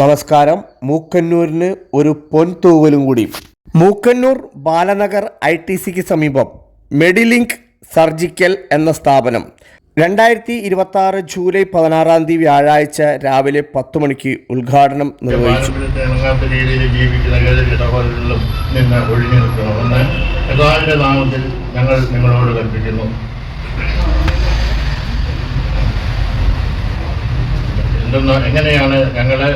നമസ്കാരം. മൂക്കന്നൂരിന് ഒരു പൊൻതൂവലും കൂടി. മൂക്കന്നൂർ ബാലനഗർ ITCക്ക് സമീപം മെഡിലിങ്ക് സർജിക്കൽ എന്ന സ്ഥാപനം 2026 ജൂലൈ 16 വ്യാഴാഴ്ച രാവിലെ 10 മണിക്ക് ഉദ്ഘാടനം നിർവഹിച്ചു. ഞങ്ങൾ നിങ്ങളോട് കൽപ്പിക്കുന്നു. എങ്ങനെയാണ് ഞങ്ങളെ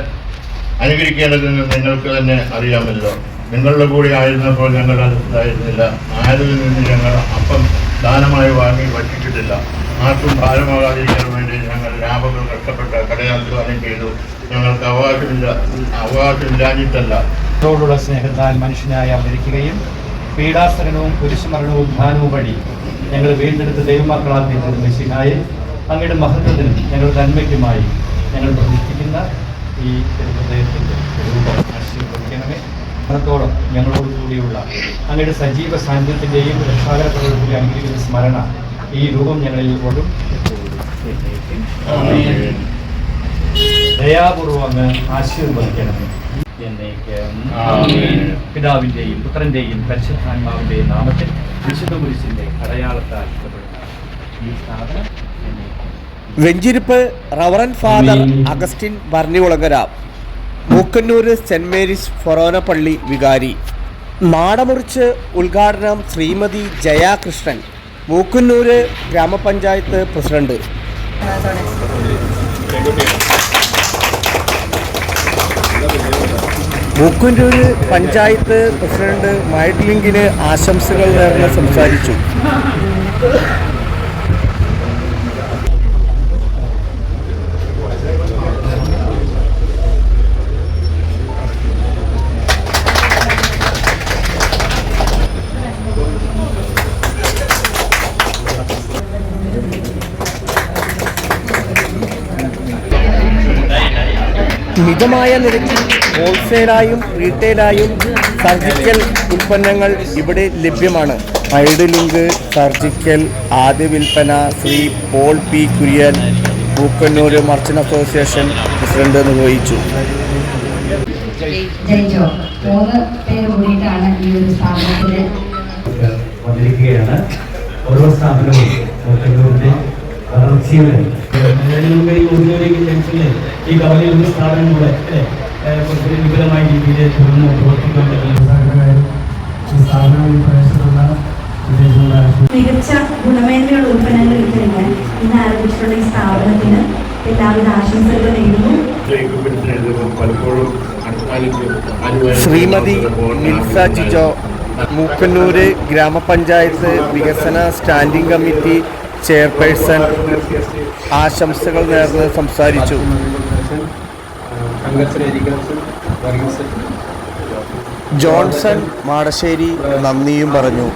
അനുകരിക്കേണ്ടതെന്ന് നിങ്ങൾക്ക് തന്നെ അറിയാമല്ലോ. നിങ്ങളുടെ കൂടെ ആയിരുന്നപ്പോൾ ഞങ്ങൾ അത് ഇതായിരുന്നില്ല. ആരിൽ നിന്ന് ഞങ്ങൾ അപ്പം ദാനമായി വാങ്ങി ഭക്ഷിച്ചിട്ടില്ല. ആർക്കും ഭാരമാകാതിരിക്കാൻ വേണ്ടി ഞങ്ങൾ ലാഭങ്ങൾ കഷ്ടപ്പെട്ട് കടയാധ്വാനം ചെയ്തു. ഞങ്ങൾക്ക് അവകാശമില്ലാഞ്ഞിട്ടല്ല, ോടുള്ള സ്നേഹത്താൽ മനുഷ്യനായി അവതരിക്കുകയും പീഡാസകനവും കുരിശുമരണവും ഉദ്ധാനവും വഴി ഞങ്ങൾ വീണ്ടെടുത്ത് ദൈവമക്കളാക്കി മെസ്സിഹായെ അങ്ങയുടെ മഹത്വത്തിനും ഞങ്ങളുടെ നന്മയ്ക്കുമായി ഞങ്ങൾ പ്രതിഷ്ഠിക്കുന്ന ഈ ഹൃദയത്തിൻ്റെ രൂപം ആശീർവദിക്കണമേ. മരണത്തോളം ഞങ്ങളോട് കൂടിയുള്ള അങ്ങയുടെ സജീവ സാന്നിധ്യത്തിൻ്റെയും രക്ഷാകര പ്രവർത്തനത്തിലെ അനുഗ്രഹിക്കുന്ന സ്മരണ ഈ രൂപം ഞങ്ങളിൽ ഓടും ദയാപൂർവം അങ്ങ് ആശീർവദിക്കണമേ. പിതാവിൻ്റെയും പുത്രൻ്റെയും പരിശുദ്ധാത്മാവിൻ്റെയും നാമത്തിൽ വിശുദ്ധ കുരിശിൻ്റെ അടയാളത്താൽ ഈ സ്ഥാപനം വെഞ്ചിരിപ്പ് Reverend father Augustine Bharanikulangara, Mookkannoor Saint Mary's ഫൊറോന പള്ളി വികാരി. മാടമുറിച്ച് ഉദ്ഘാടനം ശ്രീമതി ജയാകൃഷ്ണൻ, മൂക്കന്നൂർ ഗ്രാമപഞ്ചായത്ത് പ്രസിഡന്റ്. മൂക്കന്നൂർ പഞ്ചായത്ത് പ്രസിഡന്റ് മെഡിലിങ്കിന് ആശംസകൾ നേർന്ന് സംസാരിച്ചു. മിതമായ നിരക്കിൽ ഹോൾസെയിലായും റീറ്റെയിലായും സർജിക്കൽ ഉൽപ്പന്നങ്ങൾ ഇവിടെ ലഭ്യമാണ്. മെഡിലിങ്ക് സർജിക്കൽ ആദ്യ വിൽപ്പന Shri Paul P Kurian, Mookkannoor merchant association president നിർവഹിച്ചു. ഓരോ സ്ഥാപനവും ഈ കവലയിൽ ഒരു സ്ഥാപനം കൂടെ വിപുലമായ രീതിയിൽ തുറന്നു പ്രവർത്തിക്കാൻ മികച്ച ഗുണമേന്മയുള്ള ഉൽപ്പന്നങ്ങൾ വിറ്റഴിക്കാൻ ഇന്ന് ആരംഭിച്ചിട്ടുള്ള ഈ സ്ഥാപനത്തിന് എല്ലാവിധ ആശംസകൾ നേരുന്നു. ശ്രീമതി നിൽസ ജിജോ, മൂക്കന്നൂർ ഗ്രാമപഞ്ചായത്ത് വികസന സ്റ്റാൻഡിംഗ് കമ്മിറ്റി ചെയർപേഴ്സൺ, ആശംസകൾ നേർന്ന് സംസാരിച്ചു. ജോൺസൺ മാടശ്ശേരി നന്ദിയും പറഞ്ഞു.